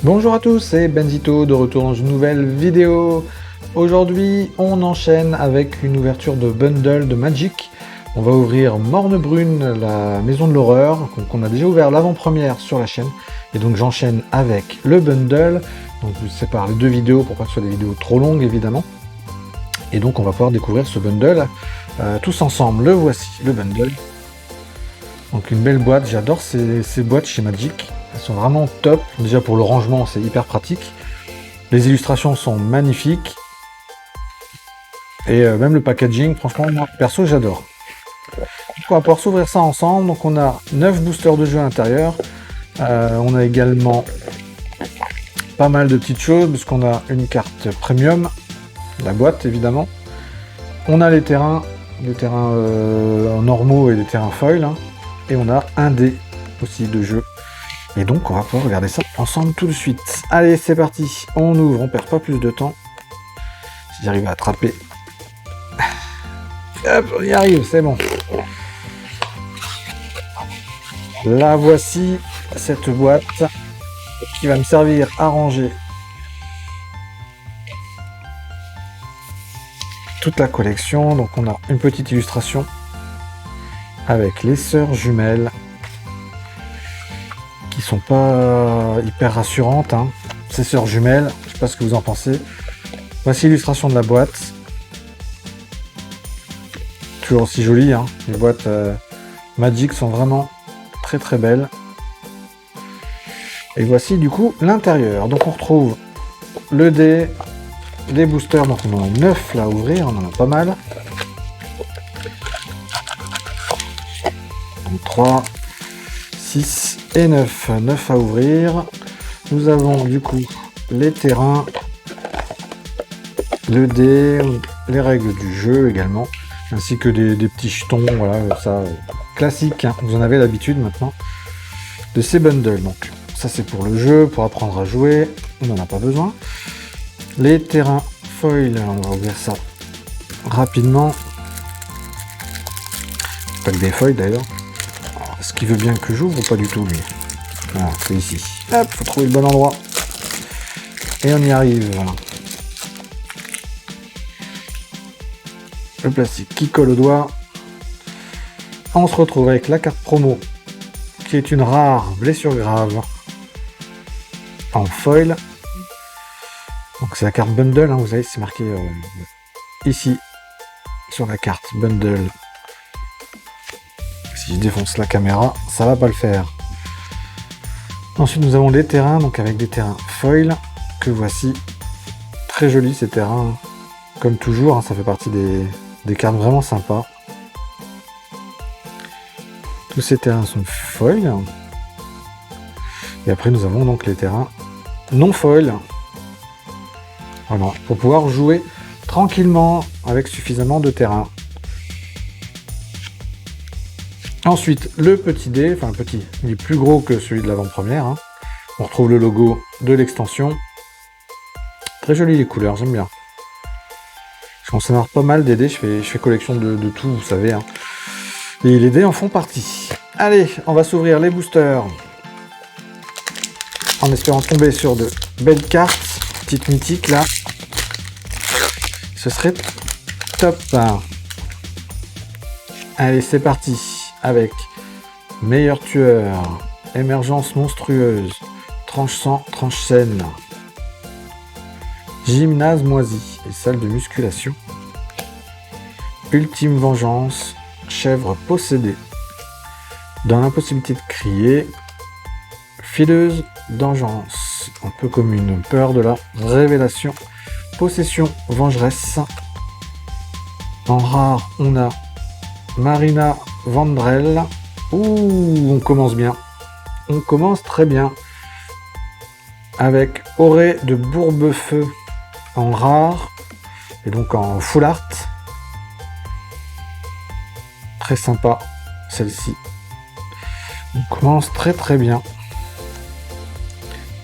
Bonjour à tous, c'est Benzito de retour dans une nouvelle vidéo. Aujourd'hui, on enchaîne avec une ouverture de bundle de Magic. On va ouvrir Morne Brune, la maison de l'horreur. Donc on a déjà ouvert l'avant-première sur la chaîne. Et donc j'enchaîne avec le bundle. Donc je sépare les deux vidéos pour pas que ce soit des vidéos trop longues évidemment. Et donc on va pouvoir découvrir ce bundle tous ensemble. Le voici, le bundle. Donc une belle boîte, j'adore ces boîtes chez Magic. Elles sont vraiment top. Déjà pour le rangement, c'est hyper pratique. Les illustrations sont magnifiques. Et même le packaging, franchement, moi, perso, j'adore. Donc on va pouvoir s'ouvrir ça ensemble. Donc on a 9 boosters de jeu à l'intérieur. On a également pas mal de petites choses, puisqu'on a une carte premium. La boîte, évidemment. On a les terrains normaux et des terrains foil. Hein. Et on a un dé aussi de jeu. Et donc on va pouvoir regarder ça ensemble tout de suite. Allez, c'est parti. On ouvre, on perd pas plus de temps. Si j'arrive à attraper. Hop, on y arrive, c'est bon. La voici, cette boîte qui va me servir à ranger toute la collection. Donc on a une petite illustration avec les sœurs jumelles qui sont pas hyper rassurantes. Hein. Ces sœurs jumelles, je sais pas ce que vous en pensez. Voici l'illustration de la boîte. Toujours aussi jolie. Hein. Les boîtes Magic sont vraiment très très belles. Et voici du coup l'intérieur. Donc on retrouve le dé, les boosters. Donc on en a 9 là à ouvrir, on en a pas mal. Donc 3, 6 et 9. 9 à ouvrir. Nous avons du coup les terrains, le dé, les règles du jeu également, ainsi que des petits jetons, voilà, ça classique, hein. Vous en avez l'habitude maintenant de ces bundles. Donc ça c'est pour le jeu, pour apprendre à jouer, on n'en a pas besoin. Les terrains foil, on va ouvrir ça rapidement. Pas que des foils d'ailleurs. Est-ce qu'il veut bien que j'ouvre ou pas du tout lui? Voilà, c'est ici. Hop, faut trouver le bon endroit. Et on y arrive. Voilà. Le plastique qui colle au doigt. On se retrouve avec la carte promo, qui est une rare blessure grave en foil. Donc c'est la carte bundle, hein, vous savez, c'est marqué ici sur la carte bundle. Si je défonce la caméra, ça va pas le faire. Ensuite nous avons les terrains, donc avec des terrains foil, que voici. Très jolis ces terrains, comme toujours, hein, ça fait partie des cartes vraiment sympas. Tous ces terrains sont foil. Et après nous avons donc les terrains non foil. Voilà, pour pouvoir jouer tranquillement avec suffisamment de terrain. Ensuite, le petit dé, enfin le petit, il est plus gros que celui de l'avant-première. Hein. On retrouve le logo de l'extension. Très joli les couleurs, j'aime bien. Je commence à avoir pas mal des dés, je fais collection de tout, vous savez. Hein. Et les dés en font partie. Allez, on va s'ouvrir les boosters. En espérant tomber sur de belles cartes, petites mythiques là. Ce serait top. Allez, c'est parti. Avec meilleur tueur, émergence monstrueuse, tranche sang, tranche saine, gymnase moisi et salle de musculation, ultime vengeance, chèvre possédée, dans l'impossibilité de crier, fileuse d'engeance, un peu comme une peur de la révélation, possession vengeresse. En rare, on a Marina Vandrel. Ouh, on commence bien. On commence très bien. Avec Auré de Bourbefeu en rare. Et donc en full art. Très sympa, celle-ci. On commence très très bien.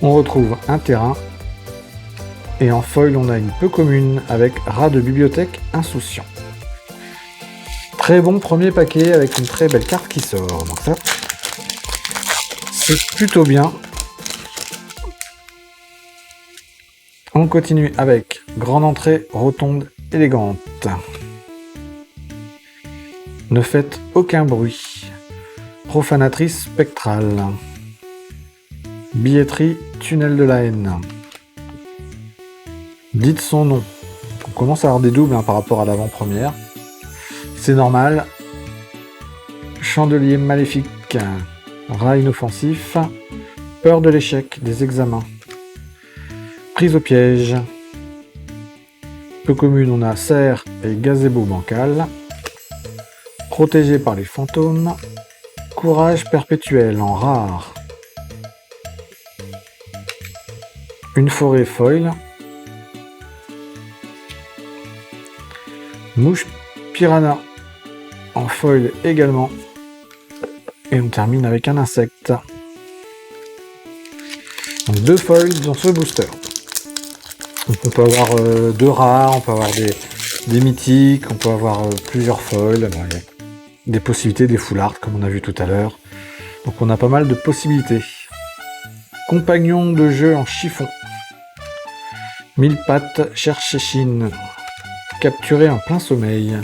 On retrouve un terrain. Et en foil, on a une peu commune avec Rat de bibliothèque insouciant. Très bon premier paquet avec une très belle carte qui sort. Donc ça, c'est plutôt bien. On continue avec grande entrée, rotonde, élégante. Ne faites aucun bruit. Profanatrice spectrale. Billetterie, tunnel de la haine. Dites son nom. On commence à avoir des doubles par rapport à l'avant-première. C'est normal. Chandelier maléfique. Rat inoffensif. Peur de l'échec, des examens. Prise au piège. Peu commune, on a cerf et gazebo bancal. Protégé par les fantômes. Courage perpétuel en rare. Une forêt foil. Mouche piranha en foil également. Et on termine avec un insecte. Donc 2 foils dans ce booster. Donc on peut avoir 2 rares, on peut avoir des mythiques, on peut avoir plusieurs foils. Alors, il y a des possibilités, des full art comme on a vu tout à l'heure. Donc on a pas mal de possibilités. Compagnon de jeu en chiffon. 1000 pattes, cherche Chine. Capturé en plein sommeil.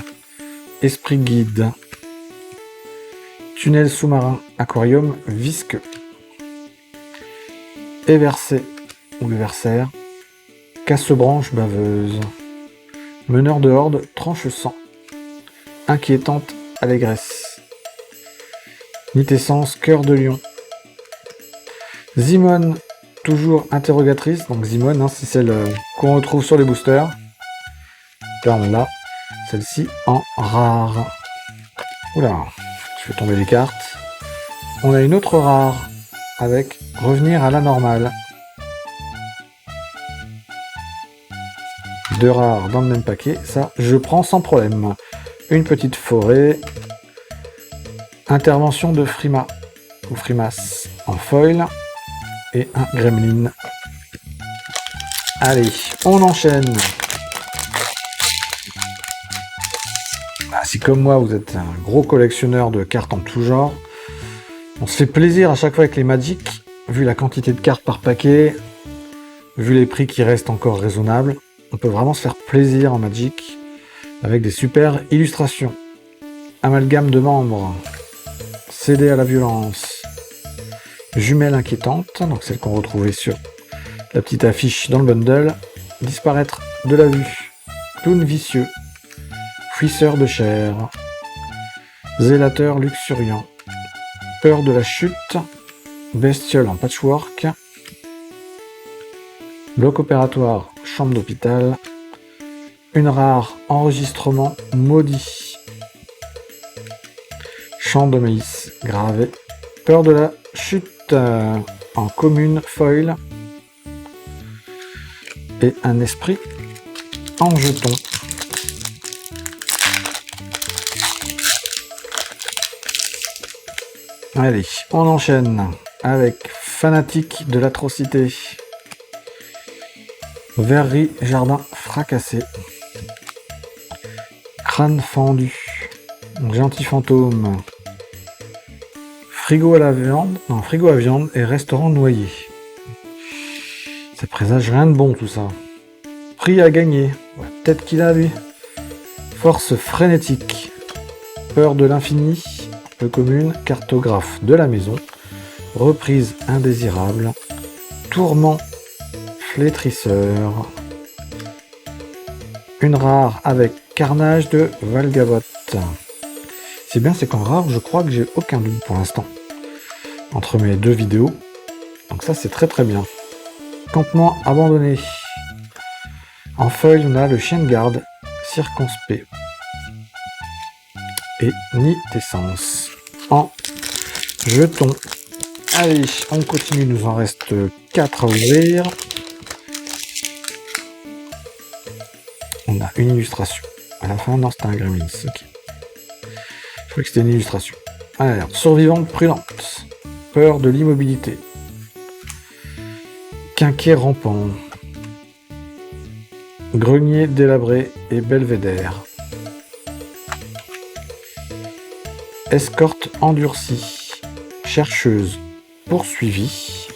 Esprit guide. Tunnel sous-marin, aquarium visqueux. Éversé ou le versaire. Casse-branche baveuse. Meneur de horde, tranche-sang. Inquiétante allégresse. Nitessence, cœur de lion. Zimone, toujours interrogatrice. Donc Zimone, c'est celle qu'on retrouve sur les boosters. Là on l'a. Celle-ci en rare. Oula, je fais tomber les cartes. On a une autre rare avec revenir à la normale. 2 rares dans le même paquet, ça je prends sans problème. Une petite forêt. Intervention de Frima ou Frimas en foil. Et un gremlin. Allez, on enchaîne. Si comme moi vous êtes un gros collectionneur de cartes en tout genre, on se fait plaisir à chaque fois avec les Magic, vu la quantité de cartes par paquet, vu les prix qui restent encore raisonnables, on peut vraiment se faire plaisir en Magic avec des super illustrations. Amalgame de membres, céder à la violence, jumelle inquiétante, donc celle qu'on retrouvait sur la petite affiche dans le bundle, disparaître de la vue, clown vicieux, Fouisseur de chair, zélateur luxuriant, peur de la chute, bestiole en patchwork, bloc opératoire, chambre d'hôpital, une rare enregistrement maudit, champ de maïs gravé, peur de la chute en commune foil et un esprit en jeton. Allez, on enchaîne avec Fanatique de l'atrocité. Verrerie jardin fracassé. Crâne fendu. Gentil fantôme. Frigo à la viande. Non, frigo à viande et restaurant noyé. Ça présage rien de bon tout ça. Prix à gagner. Ouais, peut-être qu'il a lui. Force frénétique. Peur de l'infini. Peu commune, cartographe de la maison, reprise indésirable, tourment flétrisseur, une rare avec carnage de Valgavotte. C'est bien, c'est qu'en rare, je crois que j'ai aucun doute pour l'instant, entre mes 2 vidéos, donc ça c'est très très bien. Campement abandonné. En feuille, on a le chien de garde, circonspect. Et Nitessence en jeton. Allez, on continue, il nous en reste 4 à ouvrir. On a une illustration. À la fin, non, c'était un Gremlins. Ok. Je crois que c'était une illustration. Alors, survivante prudente. Peur de l'immobilité. Quinquet rampant. Grenier délabré et belvédère. Escorte endurcie, chercheuse poursuivie,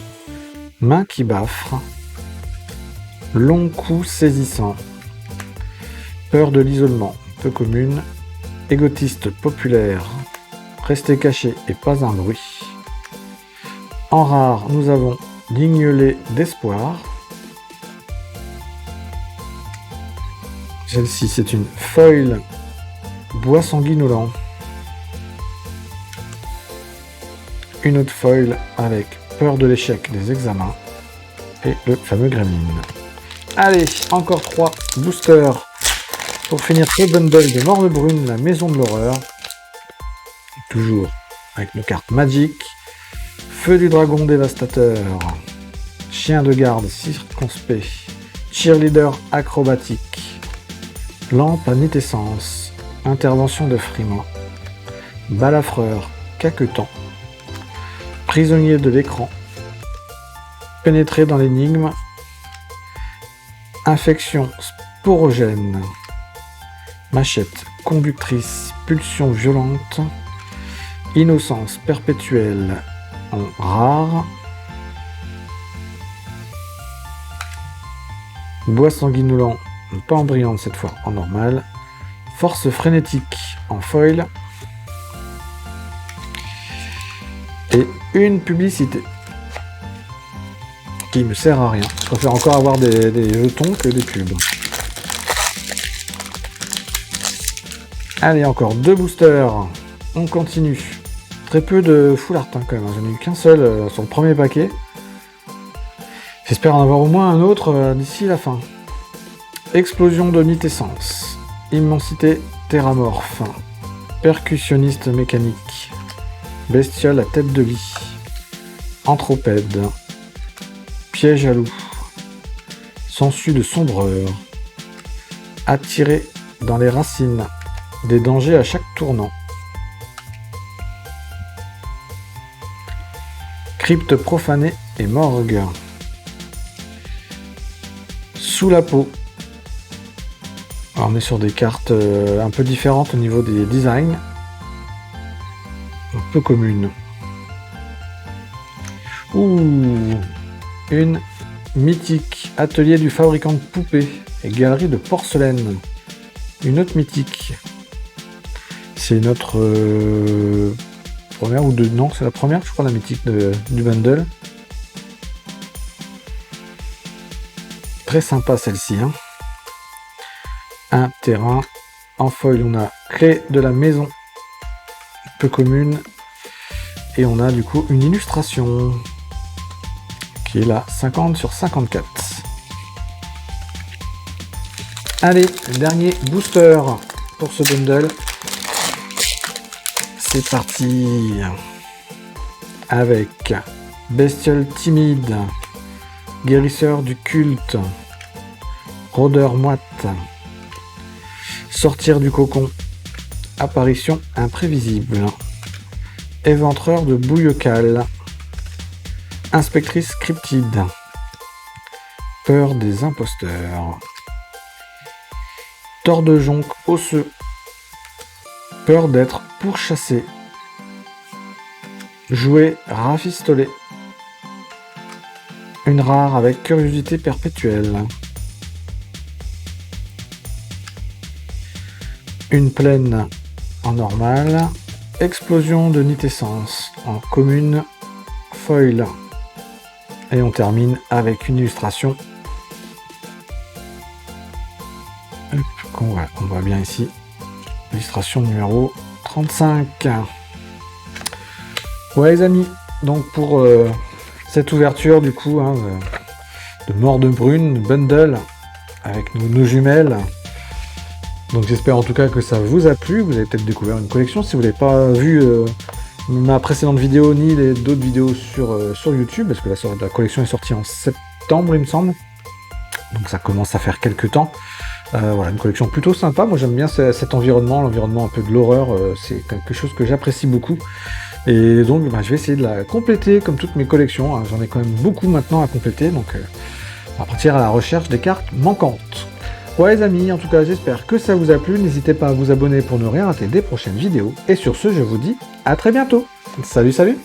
main qui baffre, Long cou saisissant. Peur de l'isolement, peu commune. Égotiste populaire. Rester caché et pas un bruit. En rare, nous avons Lignelet d'espoir. Celle-ci, c'est une foil bois sanguinolent. Une autre foil avec peur de l'échec des examens. Et le fameux gremlin. Allez, encore 3 boosters pour finir ce bundle de Morne Brune, la maison de l'horreur. Toujours avec nos cartes Magic. Feu du dragon dévastateur. Chien de garde circonspect. Cheerleader acrobatique. Lampe à nitessence. Intervention de Frima. Balafreur caquetant. Prisonnier de l'écran. Pénétrer dans l'énigme. Infection sporogène. Machette conductrice. Pulsion violente. Innocence perpétuelle en rare. Bois sanguinolent, pas en brillante cette fois, en normal. Force frénétique en foil. Et une publicité. Qui me sert à rien. Je préfère encore avoir des jetons que des pubs. Allez, encore 2 boosters. On continue. Très peu de full art hein, quand même. J'en ai eu qu'un seul sur le premier paquet. J'espère en avoir au moins un autre d'ici la fin. Explosion de nitessence. Immensité terramorphe. Percussionniste mécanique. Bestiole à tête de lit. Anthropède. Piège à loup. Sangsue de sombreur. Attiré dans les racines. Des dangers à chaque tournant. Crypte profanée et morgue. Sous la peau. Alors on est sur des cartes un peu différentes au niveau des designs. Un peu communes. Ouh, une mythique. Atelier du fabricant de poupées et galerie de porcelaine. Une autre mythique. C'est notre première ou deux. Non, c'est la première, je crois, la mythique du bundle. Très sympa celle-ci. Hein. Un terrain. En foil, on a clé de la maison. Peu commune. Et on a du coup une illustration. Qui est là, 50 sur 54. Allez, le dernier booster pour ce bundle. C'est parti. Avec bestiole timide, guérisseur du culte, rôdeur moite, sortir du cocon, apparition imprévisible, éventreur de bouillocale, inspectrice cryptide, peur des imposteurs, tord de jonc osseux, peur d'être pourchassé, jouet rafistolé, une rare avec curiosité perpétuelle, une pleine en normal, explosion de nitessence en commune, foil, et on termine avec une illustration qu'on voit bien ici, illustration numéro 35. Ouais les amis, donc pour cette ouverture du coup hein, de Morne Brune, bundle avec nos jumelles. Donc j'espère en tout cas que ça vous a plu, vous avez peut-être découvert une collection. Si vous n'avez pas vu ma précédente vidéo ni les d'autres vidéos sur YouTube, parce que la collection est sortie en septembre il me semble, donc ça commence à faire quelques temps. Voilà, une collection plutôt sympa, moi j'aime bien cet environnement, l'environnement un peu de l'horreur, c'est quelque chose que j'apprécie beaucoup. Et donc je vais essayer de la compléter comme toutes mes collections, hein. J'en ai quand même beaucoup maintenant à compléter, donc on va partir à la recherche des cartes manquantes. Ouais les amis, en tout cas j'espère que ça vous a plu, n'hésitez pas à vous abonner pour ne rien rater des prochaines vidéos, et sur ce je vous dis à très bientôt, salut salut.